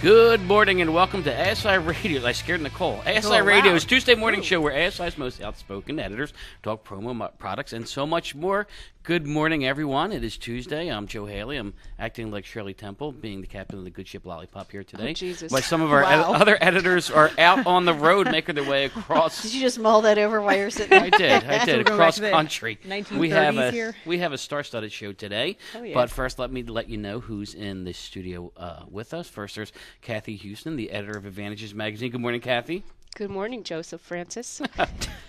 Good morning and welcome to ASI Radio. I scared Nicole. ASI Radio's Tuesday morning show where ASI's most outspoken editors talk promo products and so much more. Good morning, everyone. It is Tuesday. I'm Joe Haley. I'm acting like Shirley Temple, being the captain of the good ship Lollipop here today. Oh, Jesus. But some of our other editors are out on the road making their way across. Did you just mull that over while you're sitting there? I did. Across country. 1930s here. We have a star-studded show today. Oh, yeah. But first, let me let you know who's in the studio with us. First, there's Kathy Houston, the editor of Advantages Magazine. Good morning, Kathy. Good morning, Joseph Francis.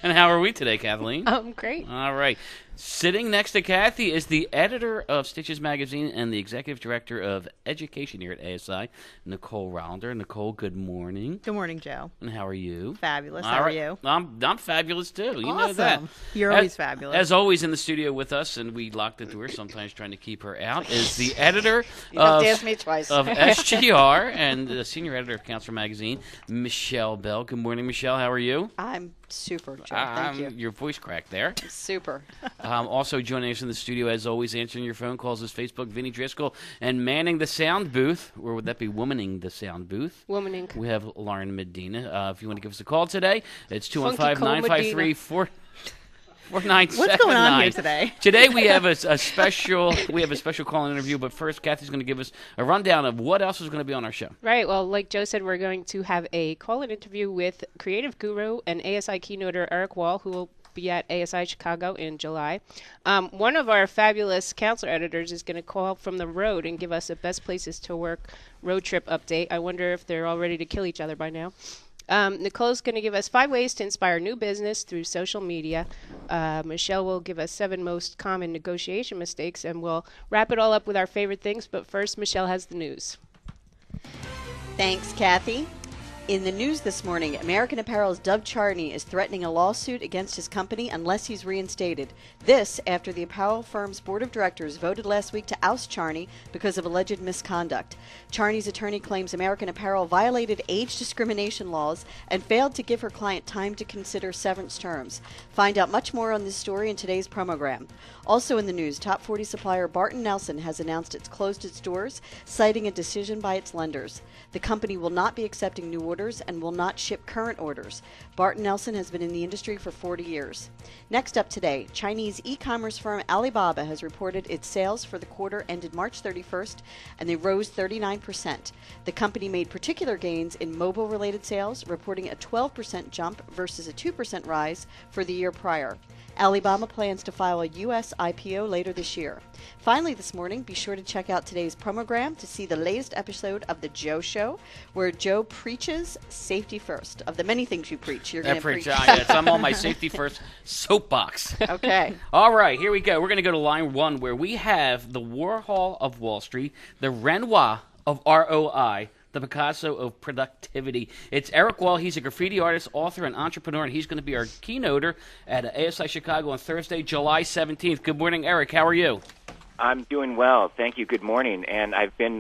And how are we today, Kathleen? Great. All right. Sitting next to Kathy is the editor of Stitches Magazine and the executive director of education here at ASI, Nicole Rollander. Nicole, good morning. Good morning, Joe. And how are you? Fabulous. How are you? I'm fabulous, too. You know Awesome. that. You're always fabulous. As always in the studio with us, and we lock the door, sometimes trying to keep her out, is the editor You don't have to ask me twice. of SGR and the senior editor of Counselor Magazine, Michelle Bell. Good morning, Michelle. How are you? I'm super, Joe. Thank you. Your voice cracked there. Super. Also joining us in the studio, as always, answering your phone calls is Facebook, Vinny Driscoll, and manning the sound booth, or would that be womaning the sound booth? Womaning. We have Lauren Medina. If you want to give us a call today, it's Funky 215-953-4979. What's going on here today? Today we have a special call-in interview, but first Kathy's going to give us a rundown of what else is going to be on our show. Right. Well, like Joe said, we're going to have a call-in interview with creative guru and ASI Keynoter Erik Wahl, who will be at ASI Chicago in July. One of our fabulous counselor editors is going to call from the road and give us a best places to work road trip update. I wonder if they're all ready to kill each other by now. Nicole's going to give us 5 ways to inspire new business through social media. Michelle will give us 7 most common negotiation mistakes, and we'll wrap it all up with our favorite things. But first, Michelle has the news. Thanks, Kathy. In the news this morning, American Apparel's Dov Charney is threatening a lawsuit against his company unless he's reinstated. This after the apparel firm's board of directors voted last week to oust Charney because of alleged misconduct. Charney's attorney claims American Apparel violated age discrimination laws and failed to give her client time to consider severance terms. Find out much more on this story in today's promogram. Also in the news, top 40 supplier Barton Nelson has announced it's closed its doors, citing a decision by its lenders. The company will not be accepting new orders and will not ship current orders. Barton Nelson has been in the industry for 40 years. Next up today, Chinese e-commerce firm Alibaba has reported its sales for the quarter ended March 31st, and they rose 39%. The company made particular gains in mobile-related sales, reporting a 12% jump versus a 2% rise for the year prior. Alibaba plans to file a U.S. IPO later this year. Finally this morning, be sure to check out today's promogram to see the latest episode of The Joe Show, where Joe preaches safety first. Of the many things you preach, you're going to preach. Yes, I'm on my safety first soapbox. Okay. All right, here we go. We're going to go to line 1, where we have the Warhol of Wall Street, the Renoir of ROI, the Picasso of productivity. It's Erik Wahl. He's a graffiti artist, author, and entrepreneur, and he's going to be our keynoter at ASI Chicago on Thursday, July 17th. Good morning, Erik. How are you? I'm doing well, thank you. Good morning. And I've been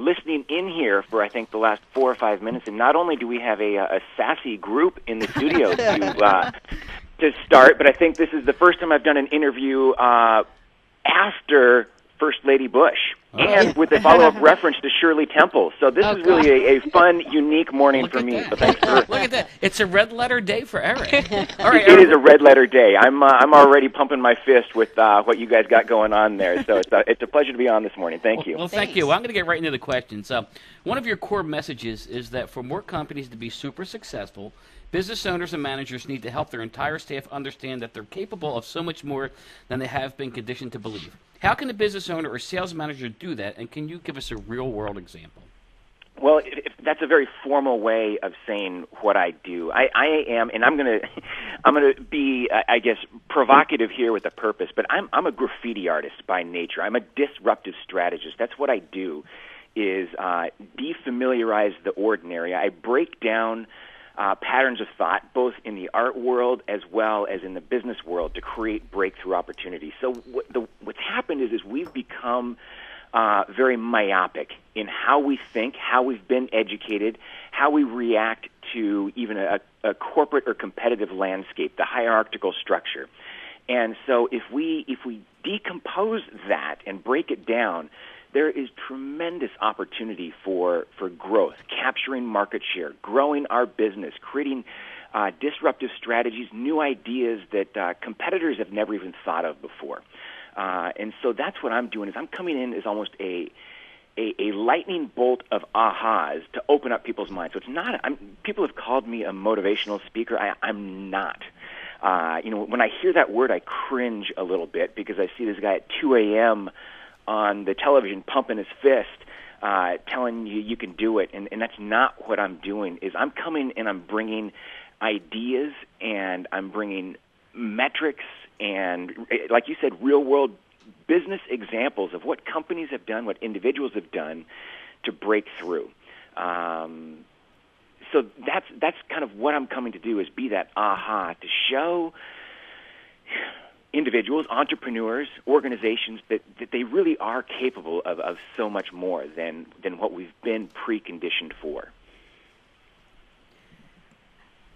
listening in here for I think the last 4 or 5 minutes. And not only do we have a sassy group in the studio to start, but I think this is the first time I've done an interview after First Lady Bush. And with a follow-up reference to Shirley Temple. So this is really a fun, unique morning for me. So thanks for Look at that. It's a red-letter day for Erik. All right, It is a red-letter day. I'm already pumping my fist with what you guys got going on there. So it's a pleasure to be on this morning. Thank you. Well, thank you. Well, I'm going to get right into the questions. One of your core messages is that for more companies to be super successful, business owners and managers need to help their entire staff understand that they're capable of so much more than they have been conditioned to believe. How can a business owner or sales manager do that, and can you give us a real-world example? Well, that's a very formal way of saying what I do. I am, and I'm gonna be, I guess, provocative here with a purpose. But I'm a graffiti artist by nature. I'm a disruptive strategist. That's what I do, is defamiliarize the ordinary. I break down patterns of thought, both in the art world as well as in the business world, to create breakthrough opportunities. So what's happened is we've become very myopic in how we think, how we've been educated, how we react to even a corporate or competitive landscape, the hierarchical structure. And so if we decompose that and break it down there is tremendous opportunity for growth, capturing market share, growing our business, creating disruptive strategies, new ideas that competitors have never even thought of before. And so that's what I'm doing, is I'm coming in as almost a lightning bolt of ahas to open up people's minds. So it's not, people have called me a motivational speaker. I'm not. When I hear that word, I cringe a little bit because I see this guy at 2 a.m. on the television pumping his fist, telling you can do it. And that's not what I'm doing. Is I'm coming and I'm bringing ideas and I'm bringing metrics and, like you said, real-world business examples of what companies have done, what individuals have done to break through. So that's kind of what I'm coming to do, is be that aha, to show individuals, entrepreneurs, organizations that they really are capable of so much more than what we've been preconditioned for.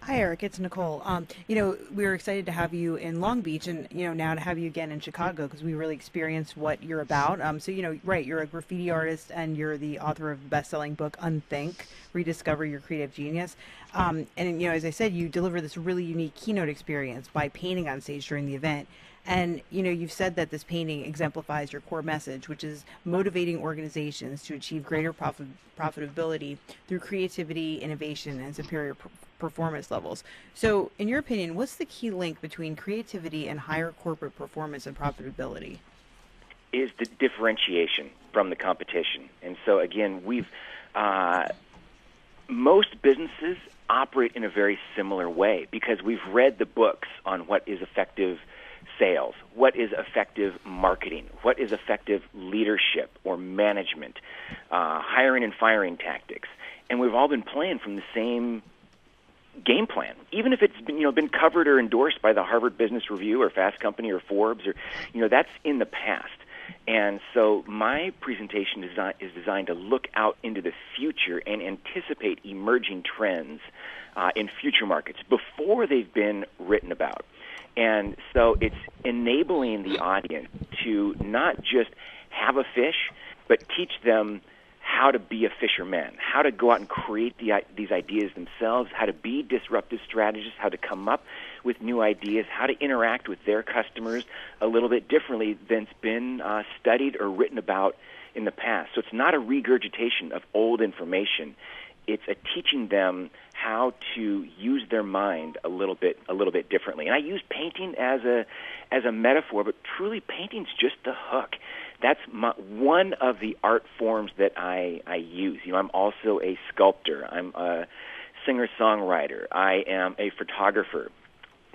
Hi, Eric. It's Nicole. We were excited to have you in Long Beach, and now to have you again in Chicago, because we really experienced what you're about. Right, you're a graffiti artist, and you're the author of the best-selling book Unthink: Rediscover Your Creative Genius. And as I said, you deliver this really unique keynote experience by painting on stage during the event. And, you've said that this painting exemplifies your core message, which is motivating organizations to achieve greater profitability through creativity, innovation, and superior performance levels. So, in your opinion, what's the key link between creativity and higher corporate performance and profitability? Is the differentiation from the competition. And so, again, most businesses operate in a very similar way because we've read the books on what is effective sales, what is effective marketing, what is effective leadership or management, hiring and firing tactics, and we've all been playing from the same game plan, even if it's been covered or endorsed by the Harvard Business Review or Fast Company or Forbes, or that's in the past. And so my presentation is designed to look out into the future and anticipate emerging trends in future markets before they've been written about. And so it's enabling the audience to not just have a fish, but teach them how to be a fisherman, how to go out and create these ideas themselves, how to be disruptive strategists, how to come up with new ideas, how to interact with their customers a little bit differently than's been studied or written about in the past. So it's not a regurgitation of old information. It's a teaching them how to use their mind a little bit differently. And I use painting as a metaphor, but truly painting's just the hook. That's one of the art forms that I use. I'm also a sculptor. I'm a singer-songwriter. I am a photographer.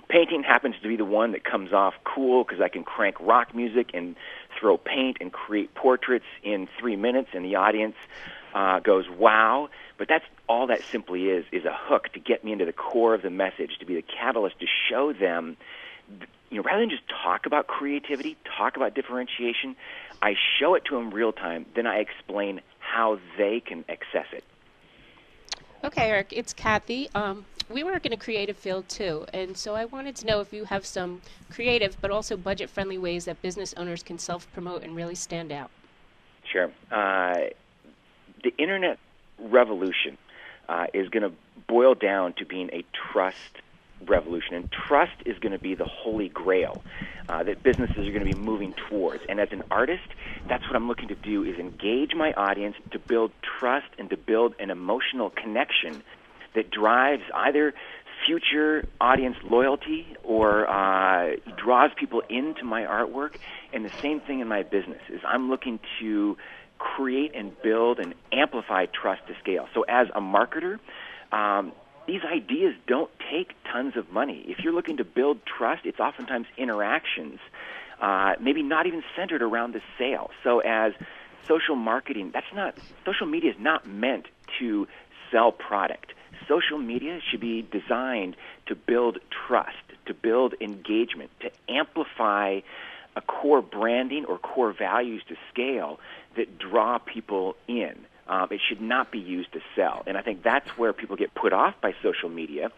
Painting happens to be the one that comes off cool because I can crank rock music and throw paint and create portraits in 3 minutes, and the audience goes, wow. But that's all that simply is a hook to get me into the core of the message, to be the catalyst to show them, rather than just talk about creativity, talk about differentiation, I show it to them real time, then I explain how they can access it. Okay, Eric, it's Kathy. We work in a creative field too, and so I wanted to know if you have some creative but also budget-friendly ways that business owners can self-promote and really stand out. Sure. The internet revolution is going to boil down to being a trust revolution, and trust is going to be the holy grail that businesses are going to be moving towards. And as an artist, that's what I'm looking to do, is engage my audience to build trust and to build an emotional connection that drives either future audience loyalty or draws people into my artwork. And the same thing in my business is I'm looking to create and build and amplify trust to scale. So as a marketer, these ideas don't take tons of money. If you're looking to build trust, it's oftentimes interactions, maybe not even centered around the sale. So as social marketing, social media is not meant to sell product. Social media should be designed to build trust, to build engagement, to amplify a core branding or core values to scale that draw people in. It should not be used to sell. And I think that's where people get put off by social media,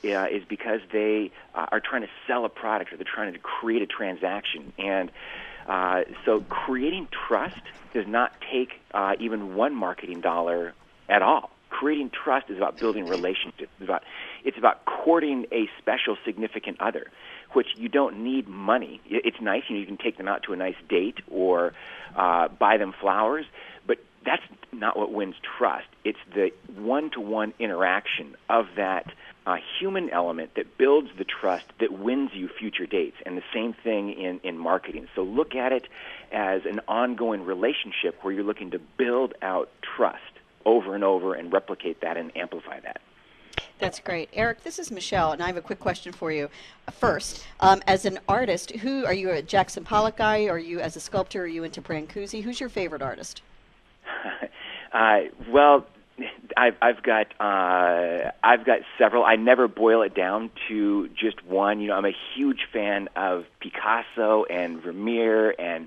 is because they are trying to sell a product or they're trying to create a transaction. And So creating trust does not take even one marketing dollar at all. Creating trust is about building relationships. It's about courting a special, significant other, which you don't need money. It's nice, you can take them out to a nice date or buy them flowers, but that's not what wins trust. It's the one-to-one interaction of that human element that builds the trust that wins you future dates, and the same thing in marketing. So look at it as an ongoing relationship where you're looking to build out trust over and over and replicate that and amplify that. That's great. Erik, this is Michelle, and I have a quick question for you. First, as an artist, who are you, a Jackson Pollock guy? Are you, as a sculptor, are you into Brancusi? Who's your favorite artist? Well, I've got several. I never boil it down to just one. I'm a huge fan of Picasso and Vermeer and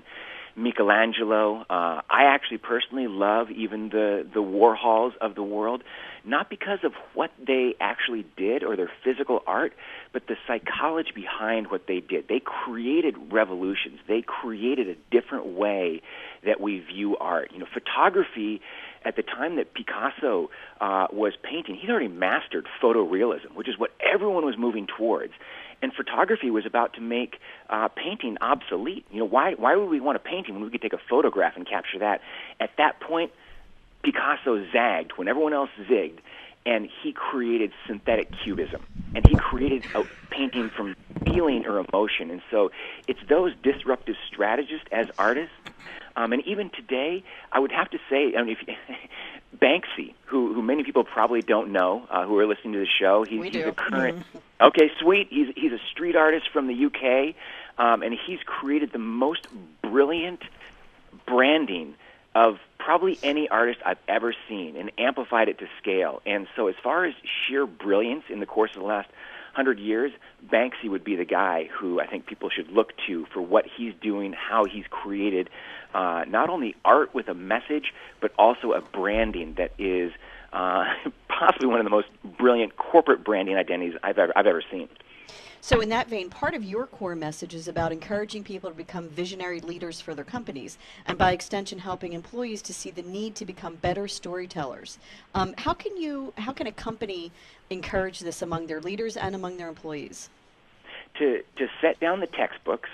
Michelangelo. I actually personally love even the Warhols of the world, not because of what they actually did or their physical art, but the psychology behind what they did. They created revolutions. They created a different way that we view art. Photography, at the time that Picasso was painting, he'd already mastered photorealism, which is what everyone was moving towards. And photography was about to make painting obsolete. Why would we want a painting when we could take a photograph and capture that? At that point, Picasso zagged when everyone else zigged, and he created synthetic cubism. And he created a painting from feeling or emotion. And so it's those disruptive strategists as artists. And even today, I would have to say, Banksy, who many people probably don't know, who are listening to the show, he's a current. Okay, sweet. He's a street artist from the UK, and he's created the most brilliant branding of probably any artist I've ever seen, and amplified it to scale. And so, as far as sheer brilliance in the course of the last 100 years, Banksy would be the guy who I think people should look to for what he's doing, how he's created not only art with a message, but also a branding that is possibly one of the most brilliant corporate branding identities I've ever seen. So in that vein, part of your core message is about encouraging people to become visionary leaders for their companies, and by extension helping employees to see the need to become better storytellers. How can a company encourage this among their leaders and among their employees? To set down the textbooks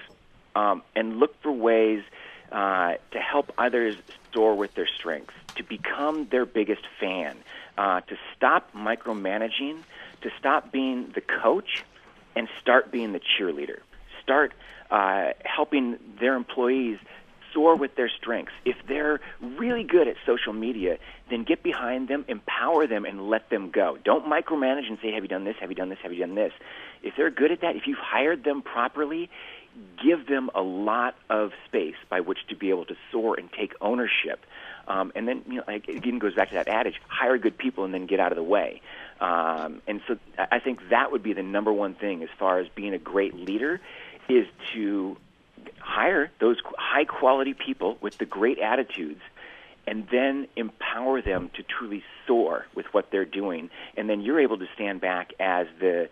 and look for ways to help others soar with their strengths, to become their biggest fan, to stop micromanaging, to stop being the coach, and start being the cheerleader. Start helping their employees soar with their strengths. If they're really good at social media, then get behind them, empower them, and let them go. Don't micromanage and say, have you done this, have you done this, have you done this? If they're good at that, if you've hired them properly, give them a lot of space by which to be able to soar and take ownership. And then, it even goes back to that adage, hire good people and then get out of the way. And so I think that would be the number one thing as far as being a great leader, is to hire those high-quality people with the great attitudes and then empower them to truly soar with what they're doing. And then you're able to stand back as the,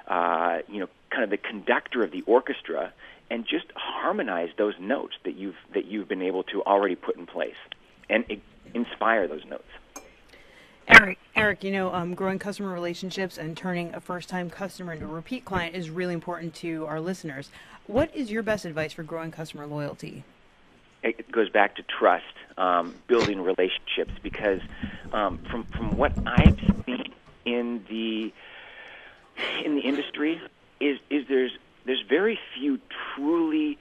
kind of the conductor of the orchestra and just harmonize those notes that you've been able to already put in place and inspire those notes. Erik, growing customer relationships and turning a first-time customer into a repeat client is really important to our listeners. What is your best advice for growing customer loyalty? It goes back to trust, building relationships, because from what I've seen in the industry is there's very few truly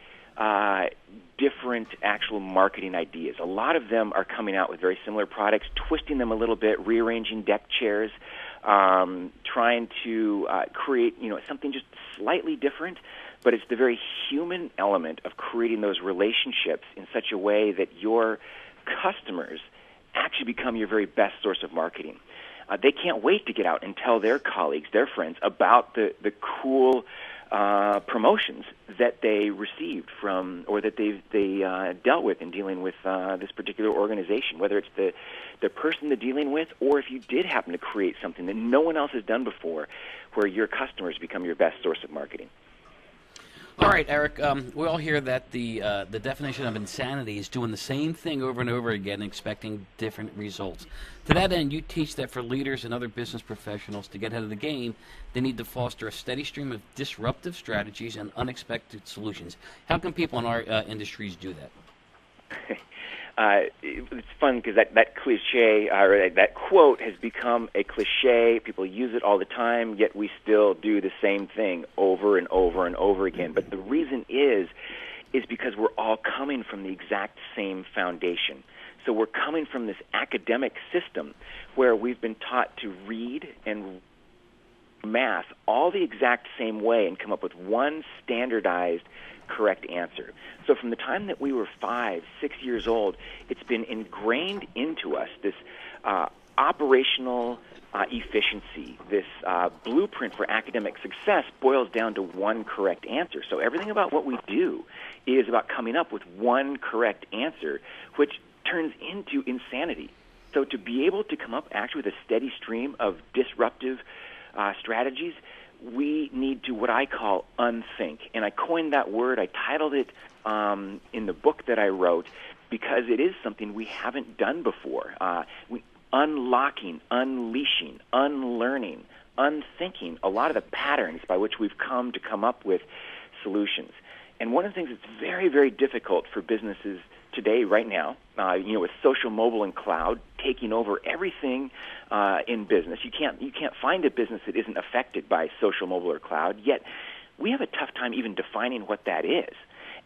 different actual marketing ideas. A lot of them are coming out with very similar products, twisting them a little bit, rearranging deck chairs, trying to create something just slightly different. But it's the very human element of creating those relationships in such a way that your customers actually become your very best source of marketing. They can't wait to get out and tell their colleagues, their friends, about the cool promotions that they received from, or that they dealt with in dealing with this particular organization, whether it's the person they're dealing with, or if you did happen to create something that no one else has done before, where your customers become your best source of marketing. All right, Eric, we all hear that the definition of insanity is doing the same thing over and over again, expecting different results. To that end, you teach that for leaders and other business professionals to get ahead of the game, they need to foster a steady stream of disruptive strategies and unexpected solutions. How can people in our industries do that? It's fun because that cliche, or that quote has become a cliche. People use it all the time, yet we still do the same thing over and over and over again. But the reason is because we're all coming from the exact same foundation. So we're coming from this academic system where we've been taught to read and math all the exact same way and come up with one standardized correct answer. So from the time that we were 5, 6 years old, it's been ingrained into us, this operational efficiency, this blueprint for academic success boils down to one correct answer. So everything about what we do is about coming up with one correct answer, which turns into insanity. So to be able to come up actually with a steady stream of disruptive strategies, we need to what I call unthink. And I coined that word. I titled it in the book that I wrote because it is something we haven't done before. Unlocking, unleashing, unlearning, unthinking a lot of the patterns by which we've come up with solutions. And one of the things that's very, very difficult for businesses today, right now, with social, mobile, and cloud taking over everything in business, you can't find a business that isn't affected by social, mobile, or cloud. Yet we have a tough time even defining what that is.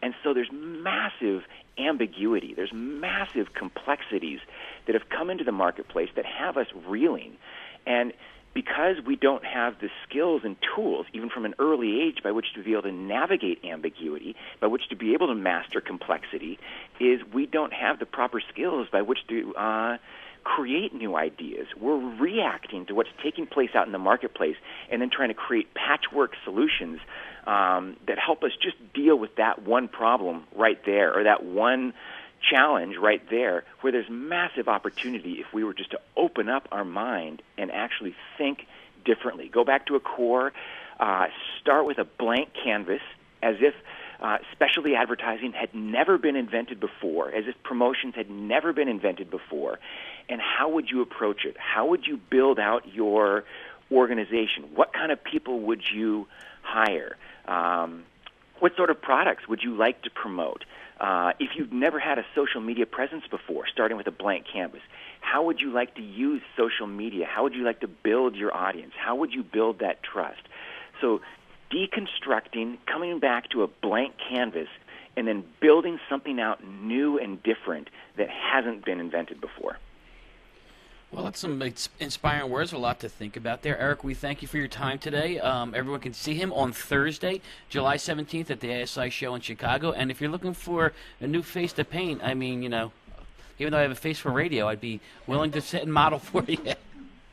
And so there's massive ambiguity. There's massive complexities that have come into the marketplace that have us reeling. And because we don't have the skills and tools, even from an early age, by which to be able to navigate ambiguity, by which to be able to master complexity, is we don't have the proper skills by which to create new ideas. We're reacting to what's taking place out in the marketplace and then trying to create patchwork solutions that help us just deal with that one problem right there, or that one challenge right there, where there's massive opportunity if we were just to open up our mind and actually think differently. Go back to a core, start with a blank canvas, as if specialty advertising had never been invented before, as if promotions had never been invented before. And how would you approach it? How would you build out your organization? What kind of people would you hire? What sort of products would you like to promote? If you've never had a social media presence before, starting with a blank canvas, how would you like to use social media? How would you like to build your audience? How would you build that trust? So deconstructing, coming back to a blank canvas, and then building something out new and different that hasn't been invented before. Well, that's some inspiring words, a lot to think about there. Eric, we thank you for your time today. Everyone can see him on Thursday, July 17th at the ASI show in Chicago. And if you're looking for a new face to paint, I mean, even though I have a face for radio, I'd be willing to sit and model for you.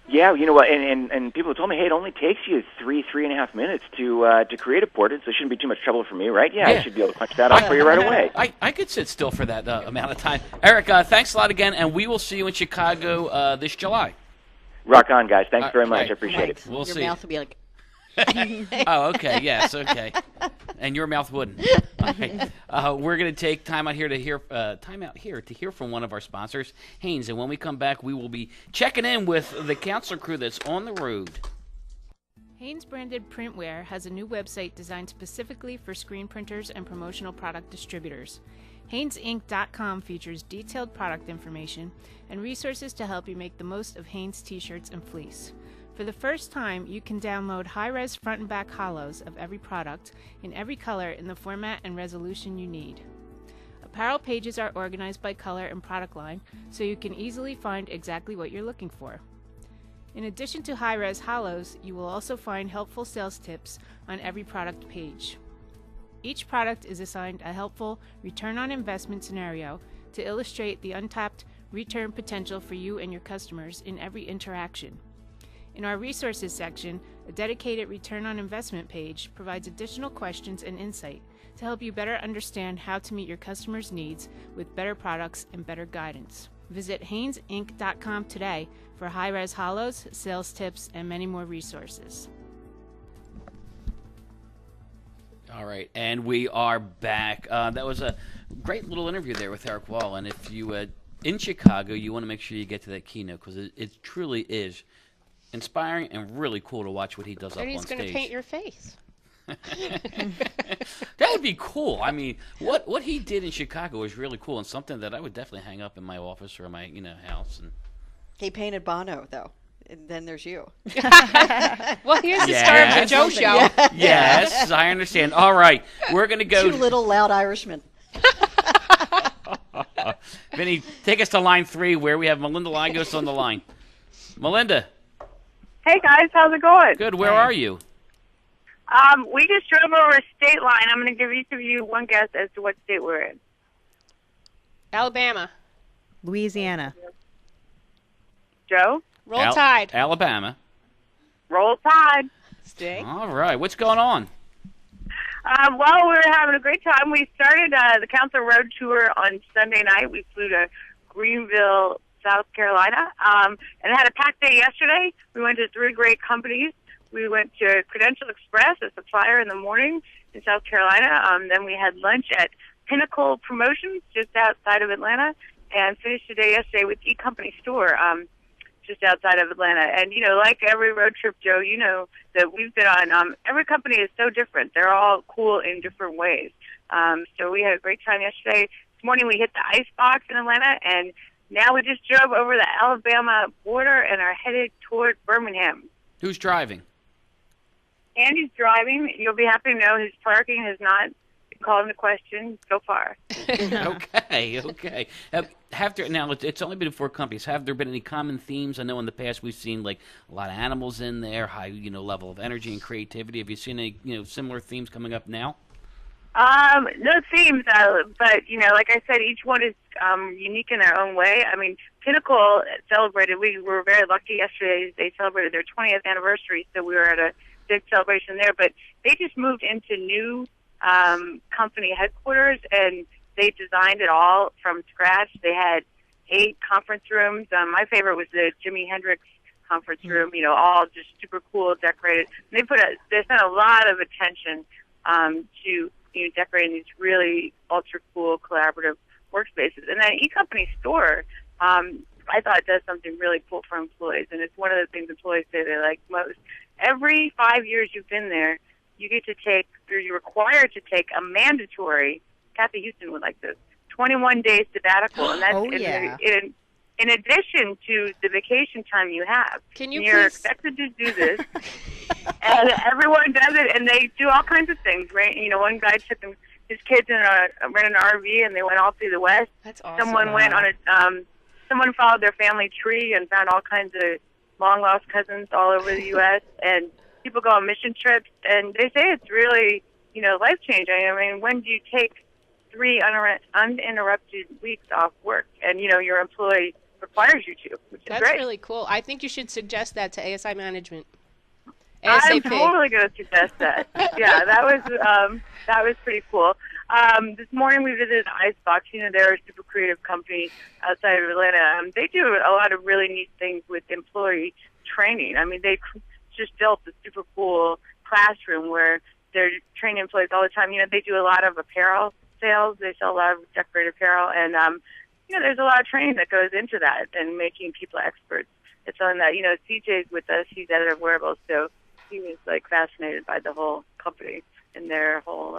Yeah, and people told me, hey, it only takes you 3.5 minutes to create a portrait, so it shouldn't be too much trouble for me, right? Yeah, I should be able to punch that out for you right away. I could sit still for that amount of time. Eric, thanks a lot again, and we will see you in Chicago this July. Rock on, guys. Thanks very much. I appreciate it. We'll see. Your mouth will be like... Oh, okay. Yes, okay. And your mouth wouldn't. All right. We're going to take time out here to hear from one of our sponsors, Hanes. And when we come back, we will be checking in with the counselor crew that's on the road. Hanes branded printwear has a new website designed specifically for screen printers and promotional product distributors. HanesInc.com features detailed product information and resources to help you make the most of Hanes t-shirts and fleece. For the first time, you can download high-res front and back holos of every product in every color in the format and resolution you need. Apparel pages are organized by color and product line, so you can easily find exactly what you're looking for. In addition to high-res holos, you will also find helpful sales tips on every product page. Each product is assigned a helpful return on investment scenario to illustrate the untapped return potential for you and your customers in every interaction. In our resources section, a dedicated return on investment page provides additional questions and insight to help you better understand how to meet your customers' needs with better products and better guidance. Visit HanesInc.com today for high-res holos, sales tips, and many more resources. All right, and we are back. That was a great little interview there with Erik Wahl. And if you in Chicago, you want to make sure you get to that keynote because it truly is inspiring and really cool to watch what he does up on stage. And he's going to paint your face. That would be cool. I mean, what he did in Chicago was really cool and something that I would definitely hang up in my office or my house. And he painted Bono though. And then there's you. Well, here's the star of the Joe show. Yeah. Yes, I understand. All right, we're going to go. Two little loud Irishmen. Vinny, take us to line 3 where we have Melinda Lagos on the line. Melinda. Hey, guys. How's it going? Good. Where are you? We just drove over a state line. I'm going to give each of you one guess as to what state we're in. Alabama. Louisiana. Joe? Roll Tide. Alabama. Roll Tide. Stay. All right. What's going on? Well, we're having a great time. We started the Council Road Tour on Sunday night. We flew to Greenville, South Carolina, and had a packed day yesterday. We went to 3 great companies. We went to Credential Express, a supplier, in the morning in South Carolina. Then we had lunch at Pinnacle Promotions just outside of Atlanta, and finished the day yesterday with E-Company Store just outside of Atlanta. And, like every road trip, Joe, that we've been on, every company is so different. They're all cool in different ways. So we had a great time yesterday. This morning we hit the ice box in Atlanta, and now we just drove over the Alabama border and are headed toward Birmingham. Who's driving? Andy's driving. You'll be happy to know his parking has not been called into question so far. Okay. Now it's only been 4 companies. Have there been any common themes? I know in the past we've seen like a lot of animals in there, high level of energy and creativity. Have you seen any similar themes coming up now? No themes, but like I said, each one is unique in their own way. I mean, Pinnacle celebrated. We were very lucky yesterday. They celebrated their 20th anniversary, so we were at a big celebration there. But they just moved into new company headquarters, and they designed it all from scratch. They had 8 conference rooms. My favorite was the Jimi Hendrix conference room. All just super cool, decorated. And they spent a lot of attention to decorating these really ultra cool collaborative workspaces. And then E-Company Store, I thought does something really cool for employees, and it's one of the things employees say they like most. Every 5 years you've been there, you get to take, or you're required to take a mandatory, Kathy Houston would like this, 21 days sabbatical, and that's in addition to the vacation time you have. You're expected to do this, and everyone does it, and they do all kinds of things, right? One guy took his kids rented an RV, and they went all through the West. That's awesome. Someone went on someone followed their family tree and found all kinds of long-lost cousins all over the U.S., and people go on mission trips, and they say it's really, life-changing. I mean, when do you take 3 uninterrupted weeks off work? And, your employee requires you to, which is That's great. really cool. I think you should suggest that to ASI management. I'm ASAP. totally going to suggest that. Yeah, that was pretty cool. This morning we visited Icebox. They're a super creative company outside of Atlanta. They do a lot of really neat things with employee training. I mean, they just built a super cool classroom where they're training employees all the time. They do a lot of apparel sales. They sell a lot of decorated apparel, and there's a lot of training that goes into that and making people experts. It's on that. CJ's with us. He's editor of Wearables, so he was fascinated by the whole company and their whole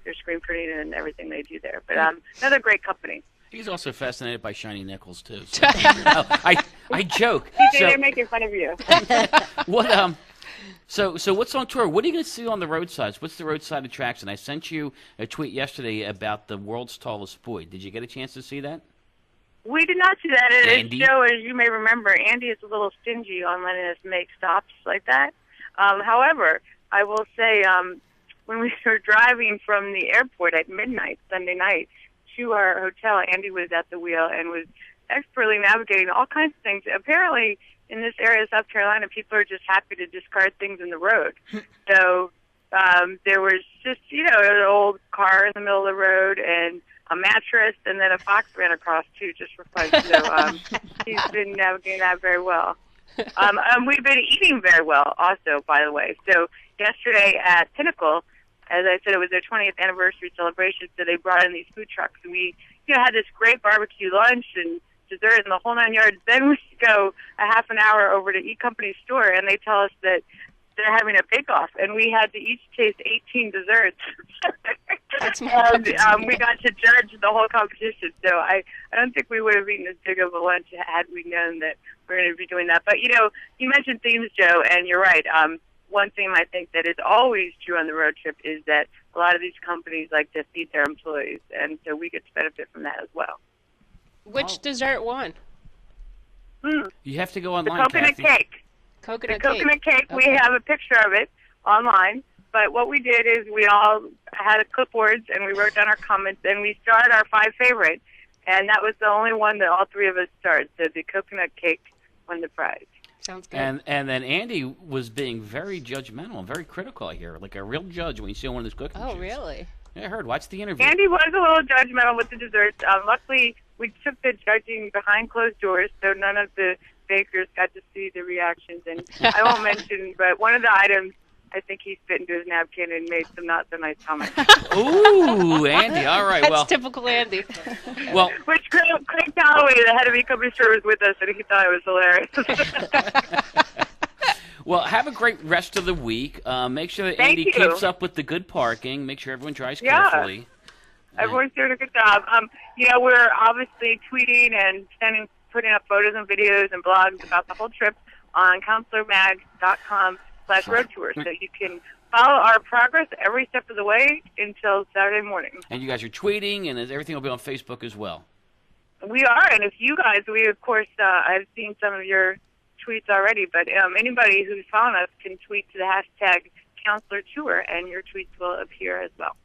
their screen printing and everything they do there. But another great company. He's also fascinated by shiny nickels too. So. I joke. CJ, they're making fun of you. What So what's on tour? What are you going to see on the roadsides? What's the roadside attraction? I sent you a tweet yesterday about the world's tallest buoy. Did you get a chance to see that? We did not see that. Andy? Joe, as you may remember, Andy is a little stingy on letting us make stops like that. However, I will say when we were driving from the airport at midnight Sunday night to our hotel, Andy was at the wheel and was expertly navigating all kinds of things. Apparently, in this area of South Carolina, people are just happy to discard things in the road. So there was just, an old car in the middle of the road and a mattress, and then a fox ran across, too, just for fun. So he's been navigating that very well. We've been eating very well also, by the way. So yesterday at Pinnacle, as I said, it was their 20th anniversary celebration, so they brought in these food trucks, and we, had this great barbecue lunch and dessert and the whole 9 yards. Then we go a half an hour over to E Company store, and they tell us that they're having a bake-off, and we had to each taste 18 desserts. And we got to judge the whole competition. So I don't think we would have eaten as big of a lunch had we known that we're going to be doing that. But, you mentioned themes, Joe, and you're right. One theme I think that is always true on the road trip is that a lot of these companies like to feed their employees, and so we get to benefit from that as well. Which dessert won? You have to go online, The coconut Kathy. cake. Coconut cake. We have a picture of it online. But what we did is we all had clipboards, and we wrote down our comments, and we starred our 5 favorites. And that was the only one that all 3 of us starred. So the coconut cake won the prize. Sounds good. And then Andy was being very judgmental and very critical here, like a real judge when you see one of those cooking shows. Oh, really? Yeah, I heard. Watch the interview. Andy was a little judgmental with the desserts. Luckily, we took the judging behind closed doors, so none of the bakers got to see the reactions. And I won't mention, but one of the items, I think he spit into his napkin and made some not so nice comments. Ooh, Andy. All right. That's typical Andy. Well, which Craig Calloway, the head of e-commerce store, was with us, and he thought it was hilarious. Well, have a great rest of the week. Make sure that Thank Andy you. keeps up with the good parking. Make sure everyone drives carefully. Everyone's doing a good job. We're obviously tweeting and putting up photos and videos and blogs about the whole trip on counselormag.com/road tour, so you can follow our progress every step of the way until Saturday morning. And you guys are tweeting, and everything will be on Facebook as well. We are, and if you guys, of course, I've seen some of your tweets already, but anybody who's following us can tweet to the hashtag Counselor Tour, and your tweets will appear as well.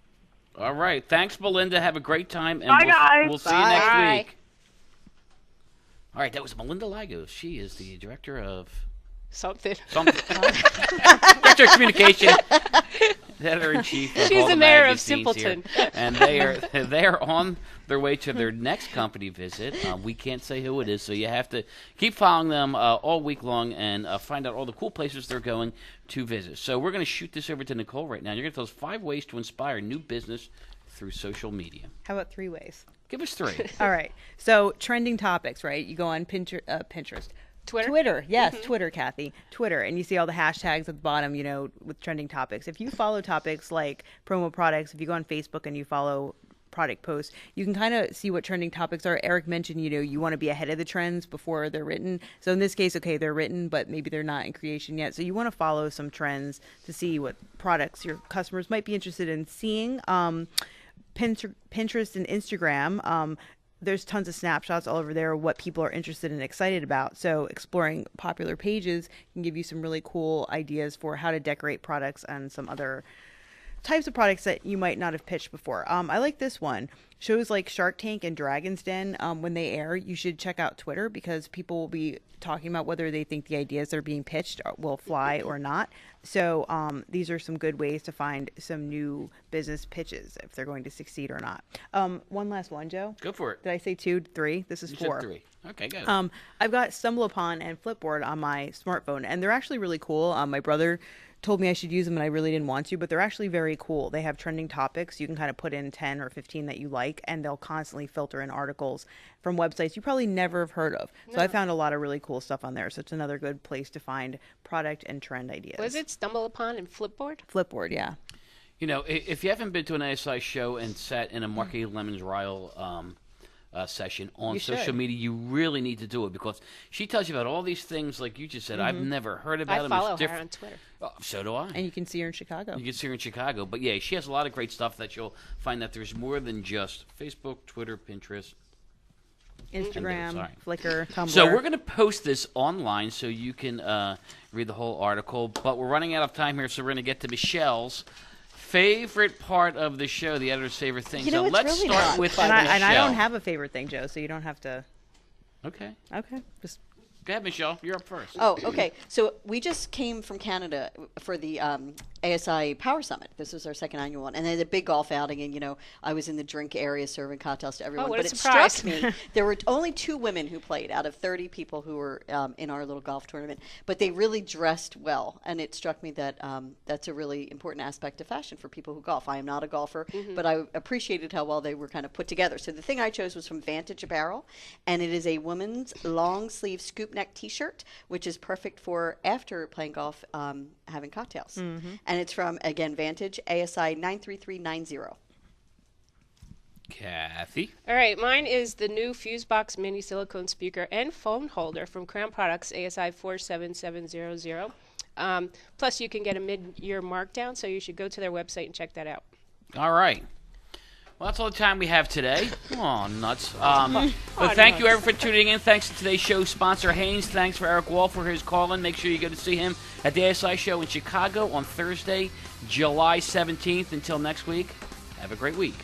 All right. Thanks, Melinda. Have a great time. And Bye, guys. We'll see you next week. All right. That was Melinda Lagos. She is the director of... Something. Director of Communication. Editor-in-Chief. She's the mayor of Simpleton. Here. And they are on their way to their next company visit. We can't say who it is, so you have to keep following them all week long and find out all the cool places they're going to visit. So we're going to shoot this over to Nicole right now. You're going to tell us 5 ways to inspire new business through social media. How about 3 ways? Give us 3. All right. So trending topics, right? You go on Pinterest. Twitter, yes, Twitter, Kathy. Twitter, and you see all the hashtags at the bottom, with trending topics. If you follow topics like promo products, if you go on Facebook and you follow product posts, you can kind of see what trending topics are. Eric mentioned, you want to be ahead of the trends before they're written. So in this case, okay, they're written, but maybe they're not in creation yet. So you want to follow some trends to see what products your customers might be interested in seeing. Pinterest and Instagram, there's tons of snapshots all over there of what people are interested and excited about. So exploring popular pages can give you some really cool ideas for how to decorate products and some other types of products that you might not have pitched before. I like this one. Shows like Shark Tank and Dragon's Den, when they air, you should check out Twitter because people will be talking about whether they think the ideas that are being pitched will fly or not. So these are some good ways to find some new business pitches if they're going to succeed or not. One last one, Joe. Go for it. Did I say 2, 3? This is 4. You said 3. Okay, good. I've got StumbleUpon and Flipboard on my smartphone, and they're actually really cool. My brother told me I should use them, and I really didn't want to, but they're actually very cool. They have trending topics. You can kind of put in 10 or 15 that you like, and they'll constantly filter in articles from websites you probably never have heard of. So I found a lot of really cool stuff on there. So it's another good place to find product and trend ideas. Was it StumbleUpon and Flipboard? Flipboard, yeah. If you haven't been to an ASI show and sat in a Marky Lemon's Ryle session on social media, you really need to do it because she tells you about all these things like you just said. I've never heard about them. I follow her on Twitter. Oh, so do I. And you can see her in Chicago. You can see her in Chicago. But yeah, she has a lot of great stuff that you'll find that there's more than just Facebook, Twitter, Pinterest, Instagram, Flickr, Tumblr. So we're going to post this online so you can read the whole article. But we're running out of time here, so we're going to get to Michelle's favorite part of the show, the editor's favorite thing. So let's really start with and Michelle. I don't have a favorite thing, Joe, so you don't have to. Okay. Just go ahead, Michelle. You're up first. Oh, okay. So we just came from Canada for the ASI Power Summit. This was our second annual one. And they had a big golf outing, and, I was in the drink area serving cocktails to everyone. what but a it surprise. struck me, there were only 2 women who played out of 30 people who were in our little golf tournament. But they really dressed well. And it struck me that that's a really important aspect of fashion for people who golf. I am not a golfer, but I appreciated how well they were kind of put together. So the thing I chose was from Vantage Apparel, and it is a woman's long sleeve scoop neck t-shirt, which is perfect for after playing golf, having cocktails. And it's from, again, Vantage, ASI 93390. Kathy? All right, mine is the new Fusebox mini silicone speaker and phone holder from Crown Products, ASI 47700. Plus, you can get a mid-year markdown, so you should go to their website and check that out. All right. Well, that's all the time we have today. Oh, nuts. But thank you, everyone, for tuning in. Thanks to today's show sponsor, Haynes. Thanks for Erik Wahl for his call-in. Make sure you go to see him at the ASI show in Chicago on Thursday, July 17th. Until next week, have a great week.